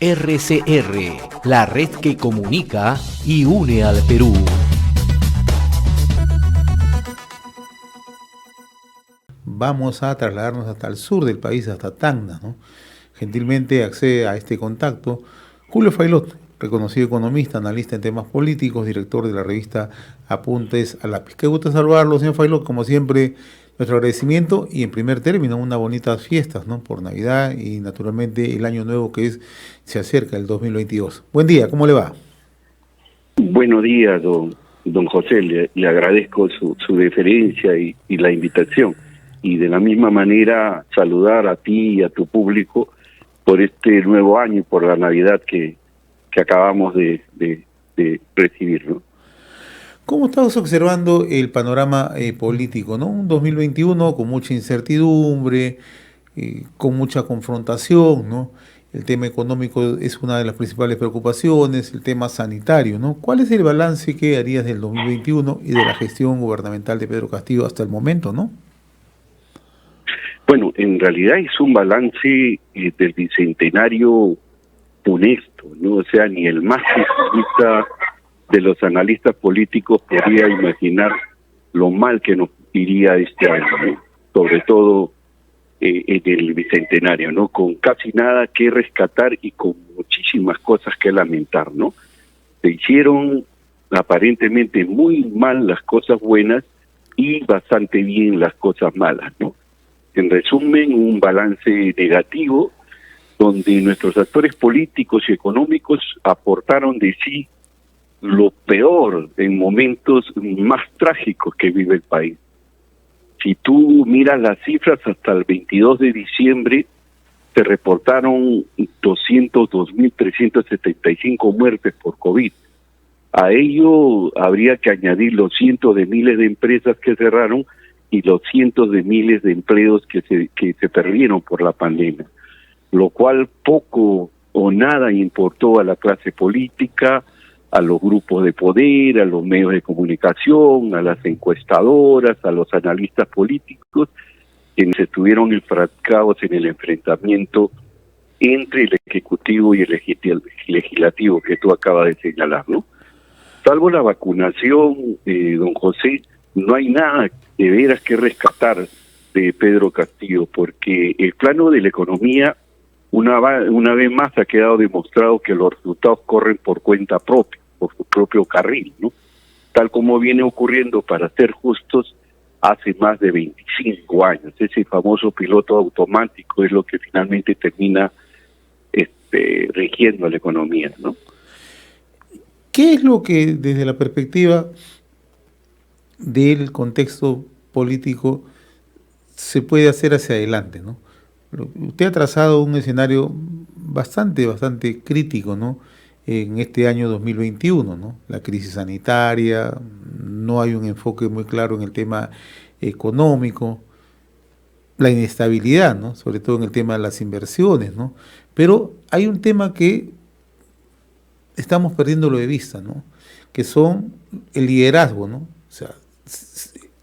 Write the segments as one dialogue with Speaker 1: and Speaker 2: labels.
Speaker 1: RCR, la red que comunica y une al Perú.
Speaker 2: Vamos a trasladarnos hasta el sur del país, hasta Tacna, ¿no? Gentilmente accede a este contacto Julio Failot, reconocido economista, analista en temas políticos, director de la revista Apuntes a Lápiz. Qué gusto saludarlo, señor Failot. Como siempre, nuestro agradecimiento y en primer término, unas bonitas fiestas, ¿no? Por Navidad y naturalmente el año nuevo se acerca, el 2022. Buen día, ¿cómo le va?
Speaker 3: Buenos días, don José. Le agradezco su deferencia y la invitación. Y de la misma manera saludar a ti y a tu público por este nuevo año y por la Navidad que acabamos de recibir, ¿no?
Speaker 2: ¿Cómo estamos observando el panorama político, ¿no? Un 2021 con mucha incertidumbre, con mucha confrontación, ¿no? El tema económico es una de las principales preocupaciones, el tema sanitario, ¿no? ¿Cuál es el balance que harías del 2021 y de la gestión gubernamental de Pedro Castillo hasta el momento, ¿no?
Speaker 3: Bueno, en realidad es un balance del bicentenario funesto, ¿no? O sea, ni el más pesimista de los analistas políticos podría imaginar lo mal que nos iría este año, ¿no? Sobre todo en el bicentenario, ¿no? Con casi nada que rescatar y con muchísimas cosas que lamentar, ¿no? Se hicieron aparentemente muy mal las cosas buenas y bastante bien las cosas malas, ¿no? En resumen, un balance negativo donde nuestros actores políticos y económicos aportaron de sí lo peor en momentos más trágicos que vive el país. Si tú miras las cifras, hasta el 22 de diciembre se reportaron 202.375 muertes por COVID. A ello habría que añadir los cientos de miles de empresas que cerraron y los cientos de miles de empleos que se perdieron por la pandemia, lo cual poco o nada importó a la clase política, a los grupos de poder, a los medios de comunicación, a las encuestadoras, a los analistas políticos, quienes estuvieron enfrascados en el enfrentamiento entre el Ejecutivo y el Legislativo que tú acabas de señalar, ¿no? Salvo la vacunación, don José, no hay nada de veras que rescatar de Pedro Castillo, porque el plano de la economía una vez más ha quedado demostrado que los resultados corren por cuenta propia, por su propio carril, ¿no? Tal como viene ocurriendo, para ser justos, hace más de 25 años. Ese famoso piloto automático es lo que finalmente termina rigiendo la economía, ¿no?
Speaker 2: ¿Qué es lo que desde la perspectiva del contexto político se puede hacer hacia adelante, ¿no? Usted ha trazado un escenario bastante crítico, ¿no? En este año 2021, ¿no? La crisis sanitaria, no hay un enfoque muy claro en el tema económico, la inestabilidad, ¿no? Sobre todo en el tema de las inversiones, ¿no? Pero hay un tema que estamos perdiéndolo de vista, ¿no? Que son el liderazgo, ¿no? O sea,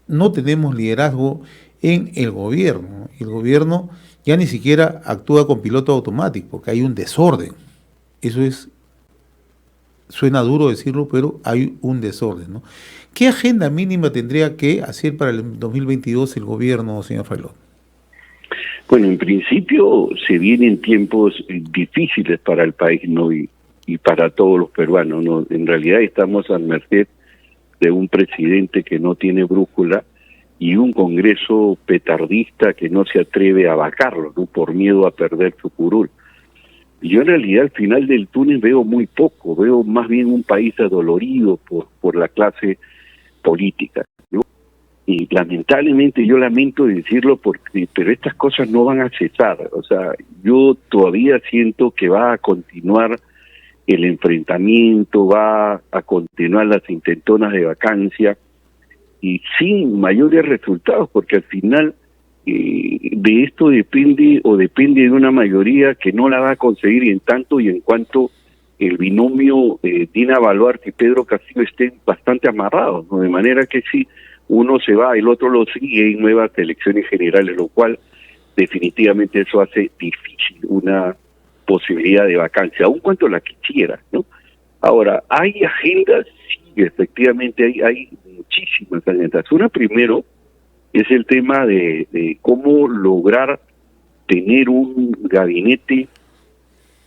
Speaker 2: no tenemos liderazgo en el gobierno, ¿no? El gobierno ya ni siquiera actúa con piloto automático, porque hay un desorden. Eso suena duro decirlo, pero hay un desorden, ¿no? ¿Qué agenda mínima tendría que hacer para el 2022 el gobierno, señor Failot?
Speaker 3: Bueno, en principio se vienen tiempos difíciles para el país, ¿no? Y para todos los peruanos, ¿no? En realidad estamos a merced de un presidente que no tiene brújula y un Congreso petardista que no se atreve a vacarlo, ¿no? Por miedo a perder su curul. Yo en realidad al final del túnel veo muy poco, veo más bien un país adolorido por la clase política, ¿no? Y lamentablemente, yo lamento decirlo, pero estas cosas no van a cesar. O sea, yo todavía siento que va a continuar el enfrentamiento, va a continuar las intentonas de vacancia y sin mayores resultados, porque al final de esto depende de una mayoría que no la va a conseguir, y en tanto y en cuanto el binomio Dina Boluarte y Pedro Castillo estén bastante amarrados, ¿no? De manera que si uno se va, el otro lo sigue en nuevas elecciones generales, lo cual definitivamente eso hace difícil una posibilidad de vacancia, aun cuando la quisiera, ¿no? Ahora, hay agendas, sí, efectivamente hay muchísimas agendas. Una primero es el tema de cómo lograr tener un gabinete,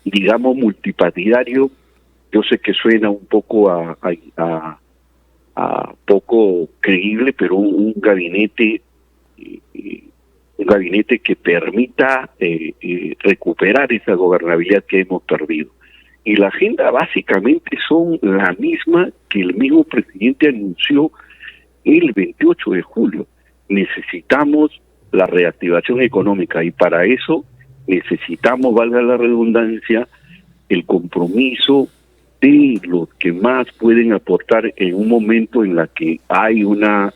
Speaker 3: digamos, multipartidario. Yo sé que suena un poco a poco creíble, pero un gabinete que permita recuperar esa gobernabilidad que hemos perdido. Y la agenda básicamente son la misma que el mismo presidente anunció el 28 de julio. Necesitamos la reactivación económica y para eso necesitamos, valga la redundancia, el compromiso de los que más pueden aportar en un momento en la que hay unas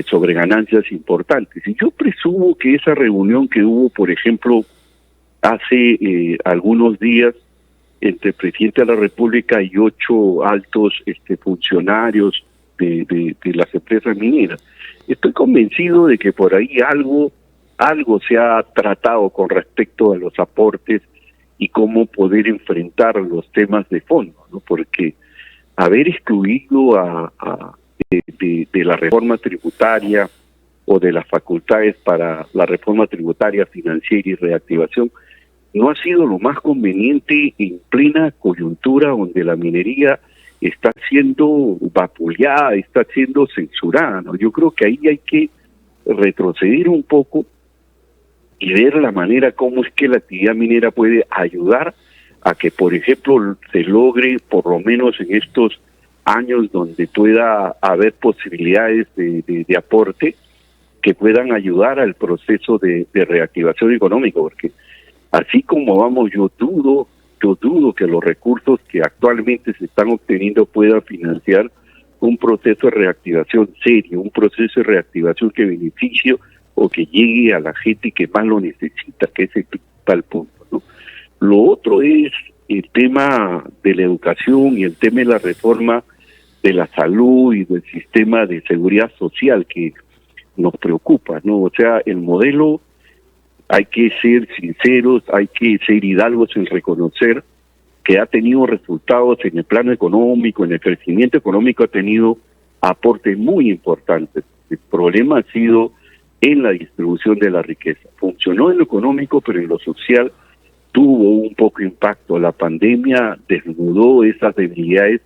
Speaker 3: sobreganancias importantes. Y yo presumo que esa reunión que hubo, por ejemplo, hace algunos días entre el presidente de la República y 8 altos funcionarios de las empresas mineras, estoy convencido de que por ahí algo se ha tratado con respecto a los aportes y cómo poder enfrentar los temas de fondo, ¿no? Porque haber excluido de la reforma tributaria o de las facultades para la reforma tributaria, financiera y reactivación no ha sido lo más conveniente en plena coyuntura donde la minería está siendo vapuleada, está siendo censurada, ¿no? Yo creo que ahí hay que retroceder un poco y ver la manera cómo es que la actividad minera puede ayudar a que, por ejemplo, se logre, por lo menos en estos años donde pueda haber posibilidades de aporte, que puedan ayudar al proceso de reactivación económica, porque así como vamos, yo dudo que los recursos que actualmente se están obteniendo puedan financiar un proceso de reactivación serio, un proceso de reactivación que beneficie o que llegue a la gente que más lo necesita, que es el principal punto, ¿no? Lo otro es el tema de la educación y el tema de la reforma de la salud y del sistema de seguridad social que nos preocupa, ¿no? O sea, el modelo, hay que ser sinceros, hay que ser hidalgos en reconocer que ha tenido resultados en el plano económico, en el crecimiento económico, ha tenido aportes muy importantes. El problema ha sido en la distribución de la riqueza. Funcionó en lo económico, pero en lo social tuvo un poco impacto. La pandemia desnudó esas debilidades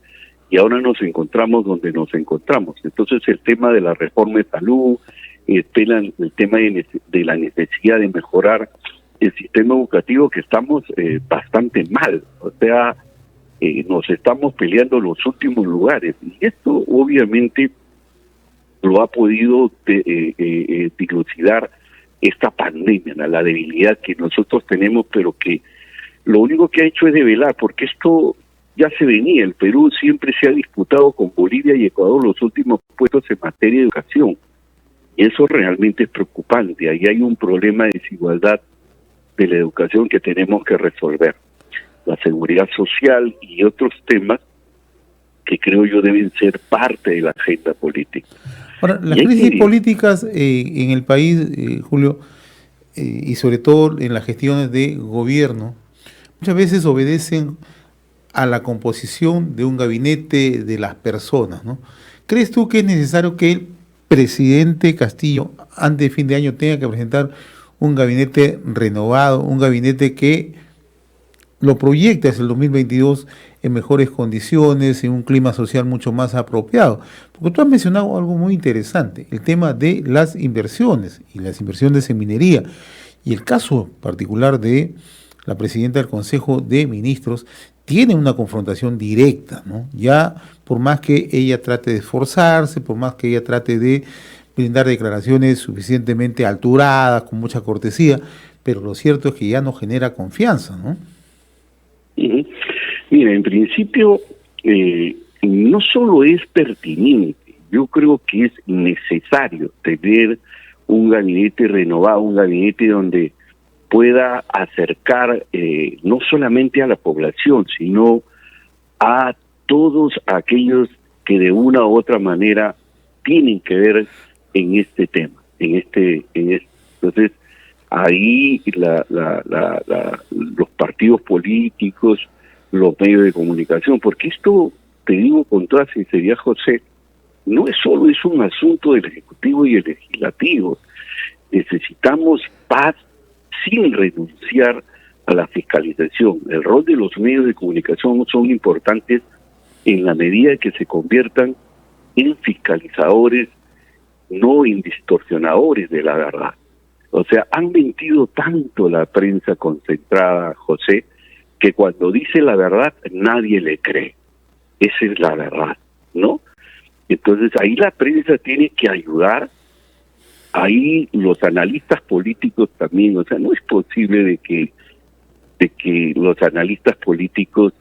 Speaker 3: y ahora nos encontramos donde nos encontramos. Entonces el tema de la reforma de salud, el tema de la necesidad de mejorar el sistema educativo, que estamos bastante mal, o sea, nos estamos peleando los últimos lugares, y esto obviamente lo ha podido dilucidar esta pandemia, ¿no? La debilidad que nosotros tenemos, pero que lo único que ha hecho es develar, porque esto ya se venía. El Perú siempre se ha disputado con Bolivia y Ecuador los últimos puestos en materia de educación. Y eso realmente es preocupante. Ahí hay un problema de desigualdad de la educación que tenemos que resolver. La seguridad social y otros temas que creo yo deben ser parte de la agenda política.
Speaker 2: Ahora, las crisis políticas en el país, Julio, y sobre todo en las gestiones de gobierno, muchas veces obedecen a la composición de un gabinete, de las personas, ¿no? ¿Crees tú que es necesario que el presidente Castillo, antes de fin de año, tenga que presentar un gabinete renovado, un gabinete que lo proyecte hacia el 2022 en mejores condiciones, en un clima social mucho más apropiado? Porque tú has mencionado algo muy interesante, el tema de las inversiones y las inversiones en minería, y el caso particular de la presidenta del Consejo de Ministros tiene una confrontación directa, ¿no? Ya por más que ella trate de esforzarse, por más que ella trate de brindar declaraciones suficientemente alturadas, con mucha cortesía, pero lo cierto es que ya no genera confianza, ¿no?
Speaker 3: Mira, en principio no solo es pertinente, yo creo que es necesario tener un gabinete renovado, un gabinete donde pueda acercar no solamente a la población, sino a todos aquellos que de una u otra manera tienen que ver en este tema, entonces ahí los partidos políticos, los medios de comunicación, porque esto, te digo con toda sinceridad, José, no es solo es un asunto del Ejecutivo y el Legislativo. Necesitamos paz sin renunciar a la fiscalización. El rol de los medios de comunicación son importantes en la medida que se conviertan en fiscalizadores, no en distorsionadores de la verdad. O sea, han mentido tanto la prensa concentrada, José, que cuando dice la verdad nadie le cree. Esa es la verdad, ¿no? Entonces ahí la prensa tiene que ayudar, ahí los analistas políticos también. O sea, no es posible de que los analistas políticos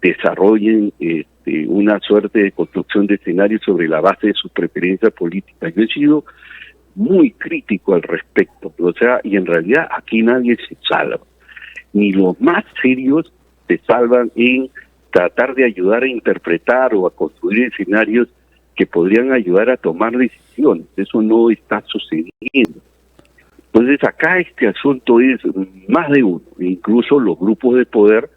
Speaker 3: desarrollen una suerte de construcción de escenarios sobre la base de su preferencia política. Yo he sido muy crítico al respecto, o sea, y en realidad aquí nadie se salva, ni los más serios se salvan en tratar de ayudar a interpretar o a construir escenarios que podrían ayudar a tomar decisiones. Eso no está sucediendo. Entonces acá este asunto es más de uno, incluso los grupos de poder,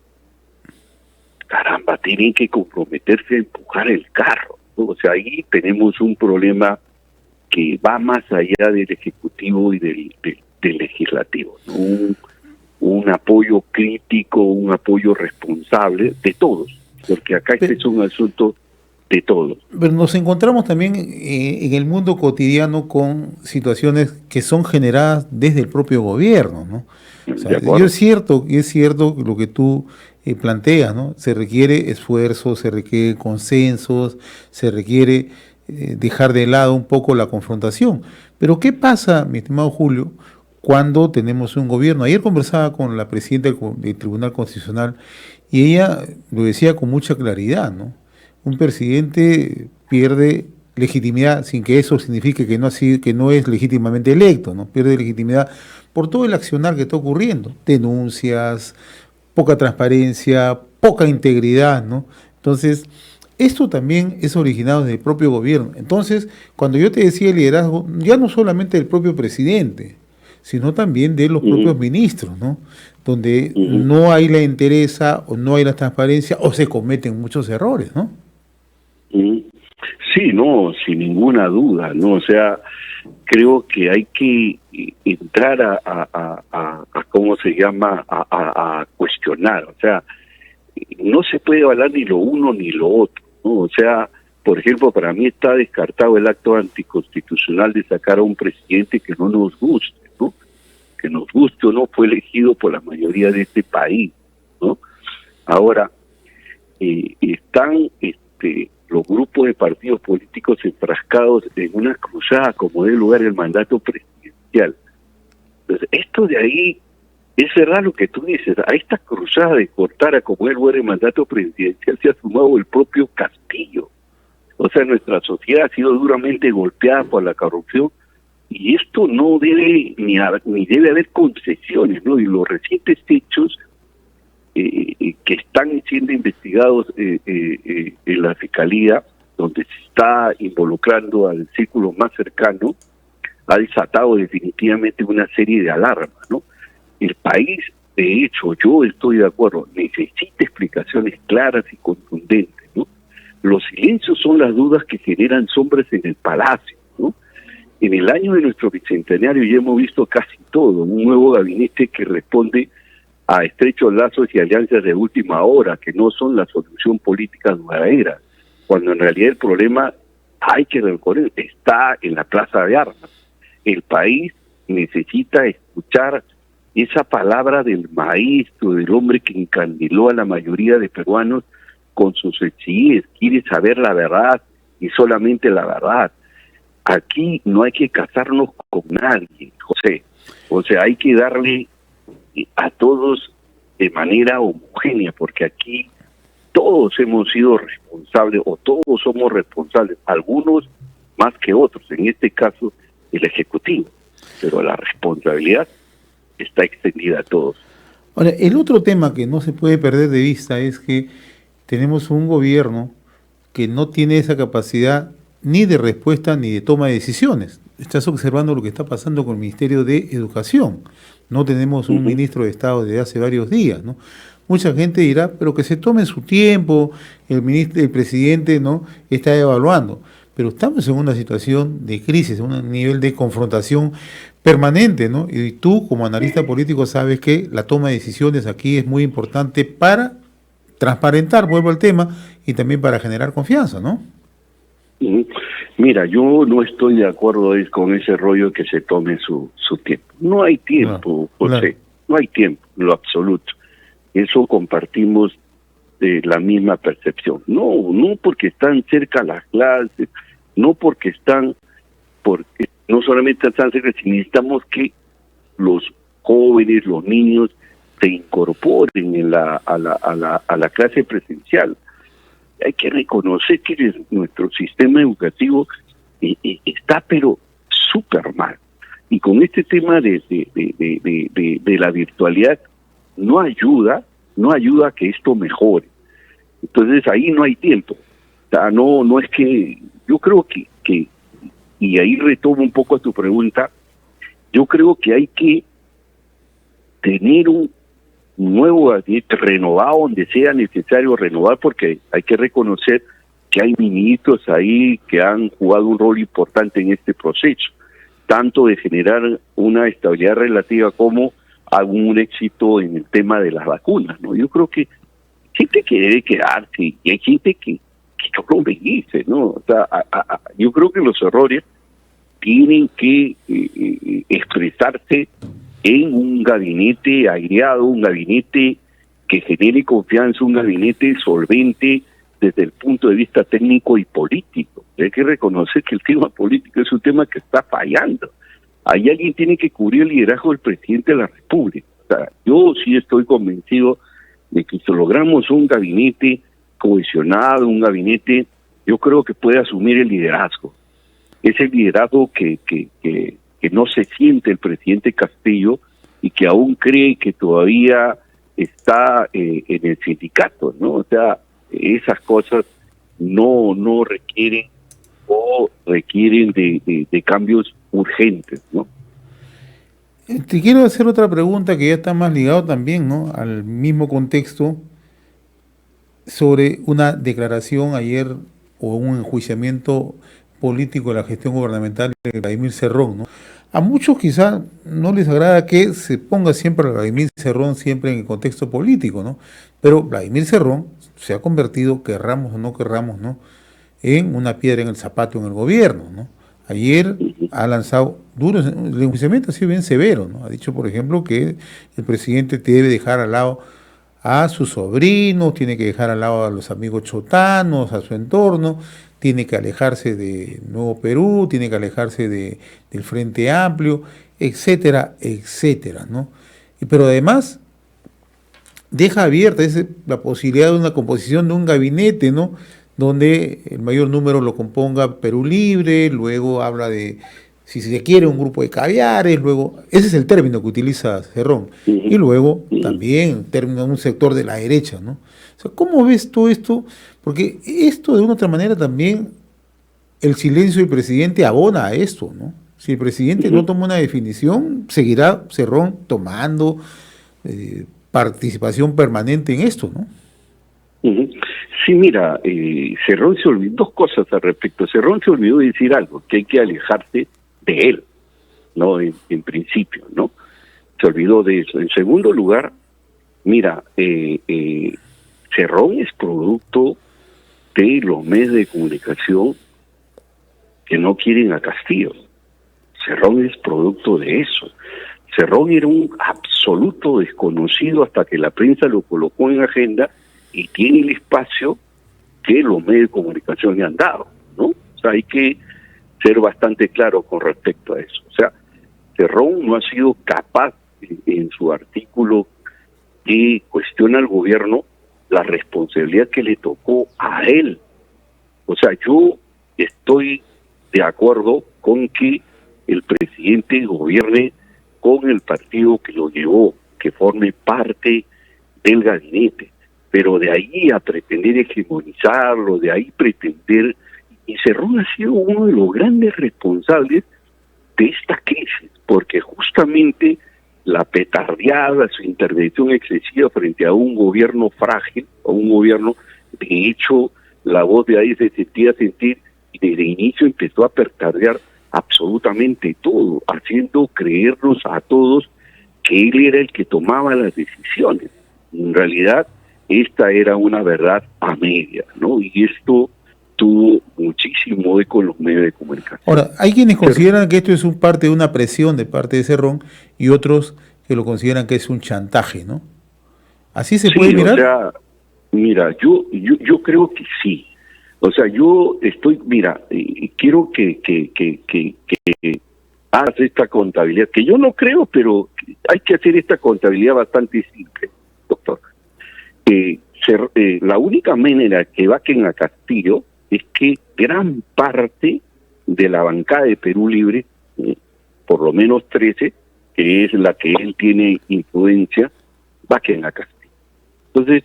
Speaker 3: caramba, tienen que comprometerse a empujar el carro, ¿no? O sea, ahí tenemos un problema que va más allá del Ejecutivo y del Legislativo, ¿no? Un apoyo crítico, un apoyo responsable de todos, porque acá este es un asunto de todos.
Speaker 2: Pero nos encontramos también en el mundo cotidiano con situaciones que son generadas desde el propio gobierno, ¿no? O sea, y es cierto lo que tú planteas, ¿no? Se requiere esfuerzo, se requiere consensos, se requiere dejar de lado un poco la confrontación. Pero ¿qué pasa, mi estimado Julio, cuando tenemos un gobierno? Ayer conversaba con la presidenta del Tribunal Constitucional y ella lo decía con mucha claridad, ¿no? Un presidente pierde legitimidad sin que eso signifique que no es legítimamente electo, ¿no? Pierde legitimidad por todo el accionar que está ocurriendo, denuncias, poca transparencia, poca integridad, ¿no? Entonces, esto también es originado desde el propio gobierno. Entonces, cuando yo te decía el liderazgo, ya no solamente del propio presidente, sino también de los propios ministros, ¿no? Donde no hay la entereza o no hay la transparencia o se cometen muchos errores, ¿no?
Speaker 3: Sí, no, sin ninguna duda, ¿no? O sea, creo que hay que entrar a ¿cómo se llama? A cuestionar. O sea, no se puede hablar ni lo uno ni lo otro, ¿no? O sea, por ejemplo, para mí está descartado el acto anticonstitucional de sacar a un presidente que no nos guste, ¿no? Que nos guste o no, fue elegido por la mayoría de este país, ¿no? Ahora, están los grupos de partidos políticos enfrascados en una cruzada como dé lugar el mandato presidencial. Entonces, esto de ahí, es verdad lo que tú dices, a esta cruzada de cortar a como dé lugar el mandato presidencial se ha sumado el propio Castillo. O sea, nuestra sociedad ha sido duramente golpeada por la corrupción y esto no debe ni debe haber concesiones, ¿no? Y los recientes hechos que están siendo investigados en la Fiscalía, donde se está involucrando al círculo más cercano, ha desatado definitivamente una serie de alarmas, ¿no? El país, de hecho, yo estoy de acuerdo, necesita explicaciones claras y contundentes, ¿no? Los silencios son las dudas que generan sombras en el palacio, ¿no? En el año de nuestro bicentenario ya hemos visto casi todo, un nuevo gabinete que responde a estrechos lazos y alianzas de última hora, que no son la solución política duradera, cuando en realidad el problema, hay que recordar, está en la plaza de armas. El país necesita escuchar esa palabra del maestro, del hombre que encandiló a la mayoría de peruanos con sus sencillez, quiere saber la verdad y solamente la verdad. Aquí no hay que casarnos con nadie, José. O sea, hay que darle a todos de manera homogénea, porque aquí todos hemos sido responsables o todos somos responsables, algunos más que otros, en este caso el Ejecutivo, pero la responsabilidad está extendida a todos.
Speaker 2: Ahora, el otro tema que no se puede perder de vista es que tenemos un gobierno que no tiene esa capacidad ni de respuesta ni de toma de decisiones. estás observando lo que está pasando con el Ministerio de Educación. No tenemos un ministro de Estado desde hace varios días, ¿no? Mucha gente dirá, pero que se tome su tiempo, el presidente, ¿no?, está evaluando. Pero estamos en una situación de crisis, un nivel de confrontación permanente, ¿no? Y tú, como analista político, sabes que la toma de decisiones aquí es muy importante para transparentar, vuelvo al tema, y también para generar confianza, ¿no?
Speaker 3: Mira, yo no estoy de acuerdo con ese rollo que se tome su tiempo. No hay tiempo, José, no hay tiempo, en lo absoluto. Eso compartimos la misma percepción. No porque están cerca las clases, no porque no solamente están cerca, sino necesitamos que los jóvenes, los niños se incorporen a la clase presencial. Hay que reconocer que nuestro sistema educativo está pero súper mal. Y con este tema de la virtualidad no ayuda a que esto mejore. Entonces ahí no hay tiempo. O sea, no es que yo creo que y ahí retomo un poco a tu pregunta, yo creo que hay que tener un nuevo gabinete renovado donde sea necesario renovar, porque hay que reconocer que hay ministros ahí que han jugado un rol importante en este proceso, tanto de generar una estabilidad relativa como algún éxito en el tema de las vacunas, ¿no? Yo creo que hay gente que debe quedarse y hay gente que no lo bendice, ¿no? O sea, yo creo que los errores tienen que expresarse en un gabinete aireado, un gabinete que genere confianza, un gabinete solvente desde el punto de vista técnico y político. Hay que reconocer que el tema político es un tema que está fallando. Ahí alguien tiene que cubrir el liderazgo del presidente de la República. O sea, yo sí estoy convencido de que si logramos un gabinete cohesionado, un gabinete, yo creo que puede asumir el liderazgo. Ese liderazgo que no se siente el presidente Castillo y que aún cree que todavía está en el sindicato, ¿no? O sea, esas cosas no requieren de cambios urgentes, ¿no?
Speaker 2: Te quiero hacer otra pregunta que ya está más ligado también, ¿no?, al mismo contexto, sobre una declaración ayer o un enjuiciamiento político de la gestión gubernamental de Vladimir Cerrón, ¿no? A muchos quizá no les agrada que se ponga siempre a Vladimir Cerrón siempre en el contexto político, ¿no? Pero Vladimir Cerrón se ha convertido, querramos o no querramos, ¿no?, en una piedra en el zapato en el gobierno, ¿no? Ayer ha lanzado duros, el enjuiciamiento ha sido bien severo, ¿no? Ha dicho, por ejemplo, que el presidente debe dejar al lado a sus sobrinos, tiene que dejar al lado a los amigos chotanos, a su entorno, tiene que alejarse de Nuevo Perú, tiene que alejarse del Frente Amplio, etcétera, etcétera, ¿no? Pero además deja abierta la posibilidad de una composición de un gabinete, ¿no?, donde el mayor número lo componga Perú Libre, luego habla de, si se quiere, un grupo de caviares, luego, ese es el término que utiliza Cerrón, y luego también término un sector de la derecha, ¿no? O sea, ¿cómo ves todo esto? Porque esto de una u otra manera también, el silencio del presidente abona a esto, ¿no? Si el presidente no toma una definición, seguirá Cerrón tomando participación permanente en esto, ¿no?
Speaker 3: Sí, mira, Cerrón se olvidó dos cosas al respecto. Cerrón se olvidó de decir algo, que hay que alejarse de él, ¿no? En principio, ¿no? Se olvidó de eso. En segundo lugar, mira, Cerrón es producto de los medios de comunicación que no quieren a Castillo. Cerrón es producto de eso. Cerrón era un absoluto desconocido hasta que la prensa lo colocó en agenda y tiene el espacio que los medios de comunicación le han dado, ¿no? O sea, hay que ser bastante claro con respecto a eso. O sea, Cerrón no ha sido capaz en su artículo que cuestiona al gobierno la responsabilidad que le tocó a él. O sea, yo estoy de acuerdo con que el presidente gobierne con el partido que lo llevó, que forme parte del gabinete, pero de ahí a pretender hegemonizarlo, de ahí pretender... Y Cerrón ha sido uno de los grandes responsables de esta crisis, porque justamente la petardeada, su intervención excesiva frente a un gobierno frágil, o un gobierno, de hecho, la voz de ahí se sentía sentir, y desde el inicio empezó a petardear absolutamente todo, haciendo creernos a todos que él era el que tomaba las decisiones. En realidad, esta era una verdad a media, ¿no? Y esto tuvo muchísimo eco en los medios de comunicación.
Speaker 2: Ahora, hay quienes consideran que esto es parte de una presión de parte de Cerrón y otros que lo consideran que es un chantaje, ¿no? ¿Así se puede mirar?
Speaker 3: O sea, mira, yo creo que sí. O sea, yo estoy, mira, quiero que hagas esta contabilidad, que yo no creo, pero hay que hacer esta contabilidad bastante simple, doctor. La única manera que vaquen a Castillo es que gran parte de la bancada de Perú Libre, por lo menos 13, que es la que él tiene influencia, vaquen a Castillo. Entonces,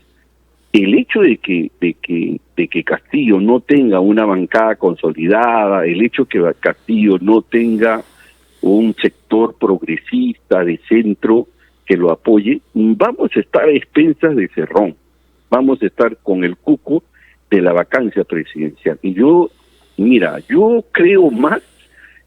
Speaker 3: el hecho de que Castillo no tenga una bancada consolidada, el hecho de que Castillo no tenga un sector progresista de centro que lo apoye, vamos a estar a expensas de Cerrón, vamos a estar con el cuco de la vacancia presidencial. Y yo creo más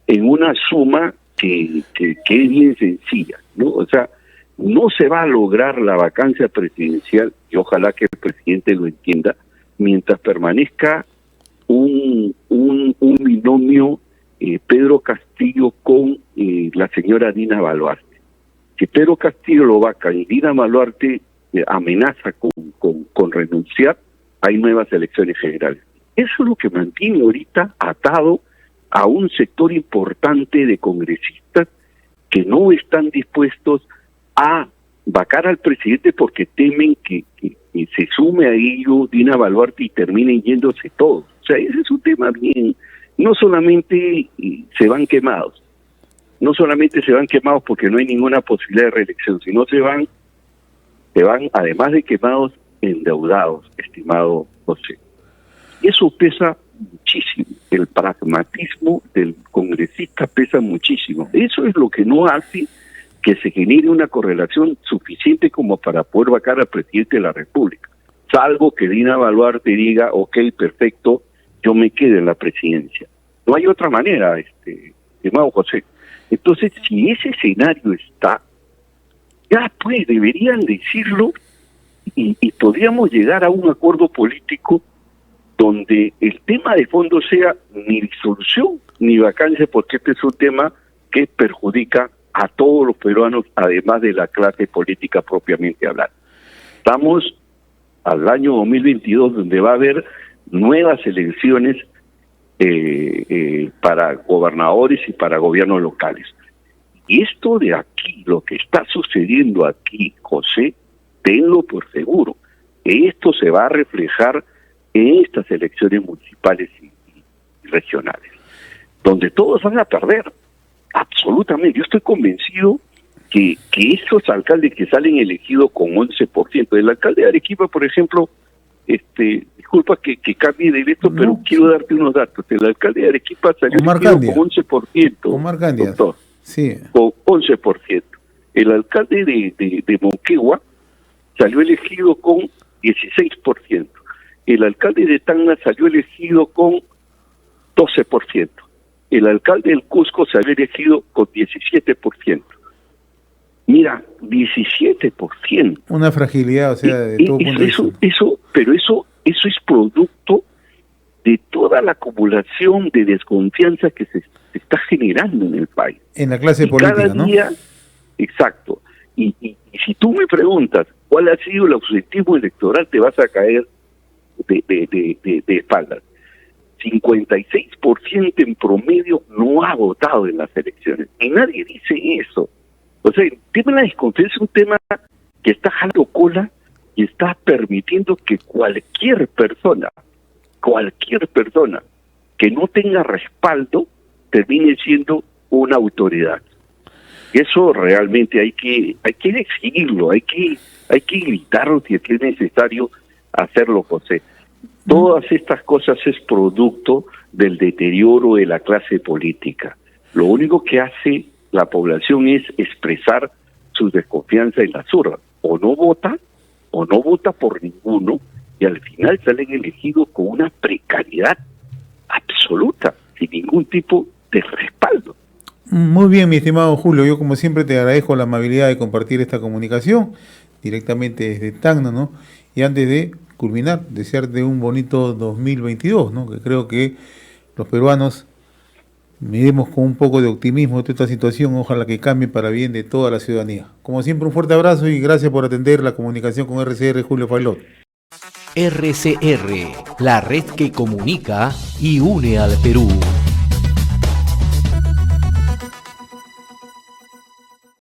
Speaker 3: en una suma que es bien sencilla, ¿no? O sea, no se va a lograr la vacancia presidencial, y ojalá que el presidente lo entienda, mientras permanezca un binomio Pedro Castillo con la señora Dina Boluarte. Si Pedro Castillo lo vaca y Dina Boluarte amenaza con renunciar, hay nuevas elecciones generales. Eso es lo que mantiene ahorita atado a un sector importante de congresistas que no están dispuestos a vacar al presidente porque temen que se sume a ello Dina Boluarte y terminen yéndose todos. O sea, ese es un tema bien. No solamente se van quemados, porque no hay ninguna posibilidad de reelección, sino se van además de quemados, endeudados, estimado José. Y eso pesa muchísimo. El pragmatismo del congresista pesa muchísimo. Eso es lo que no hace que se genere una correlación suficiente como para poder vacar al presidente de la República. Salvo que Dina Boluarte diga, ok, perfecto, yo me quedo en la presidencia. No hay otra manera, estimado José. Entonces, si ese escenario está, ya pues deberían decirlo y podríamos llegar a un acuerdo político donde el tema de fondo sea ni disolución ni vacancia, porque este es un tema que perjudica a todos los peruanos, además de la clase política propiamente hablada. Estamos al año 2022, donde va a haber nuevas elecciones para gobernadores y para gobiernos locales. Y esto de aquí, lo que está sucediendo aquí, José, tenlo por seguro, esto se va a reflejar en estas elecciones municipales y regionales, donde todos van a perder, absolutamente. Yo estoy convencido que estos alcaldes que salen elegidos con 11%, el alcalde de Arequipa, por ejemplo, disculpa que cambie de esto, pero quiero darte unos datos. El alcalde de Arequipa salió elegido con 11%.
Speaker 2: Omar Candia,
Speaker 3: doctor,
Speaker 2: sí.
Speaker 3: Con 11%. El alcalde de Moquegua salió elegido con 16%. El alcalde de Tacna salió elegido con 12%. El alcalde del Cusco salió elegido con 17%. Mira, 17%.
Speaker 2: Una fragilidad, o sea, de todo punto de vista.
Speaker 3: Pero eso es producto de toda la acumulación de desconfianza que se está generando en el país.
Speaker 2: En la clase política,
Speaker 3: cada día, ¿no? Exacto. Y si tú me preguntas cuál ha sido el objetivo electoral, te vas a caer de espaldas. 56% en promedio no ha votado en las elecciones. Y nadie dice eso. O sea, el tema de la desconfianza es un tema que está jalando cola y está permitiendo que cualquier persona que no tenga respaldo termine siendo una autoridad. Y eso realmente hay que exigirlo, hay que gritarlo si es necesario hacerlo, José. Todas estas cosas es producto del deterioro de la clase política. Lo único que hace la población es expresar su desconfianza en las urnas. O no vota por ninguno, y al final salen elegidos con una precariedad absoluta, sin ningún tipo de respaldo.
Speaker 2: Muy bien, mi estimado Julio, yo como siempre te agradezco la amabilidad de compartir esta comunicación directamente desde Tacna, ¿no? Y antes de culminar, desearte un bonito 2022, ¿no? Que creo que los peruanos miremos con un poco de optimismo toda esta situación, ojalá que cambie para bien de toda la ciudadanía. Como siempre, un fuerte abrazo y gracias por atender la comunicación con RCR, Julio Failot.
Speaker 1: RCR, la red que comunica y une al Perú.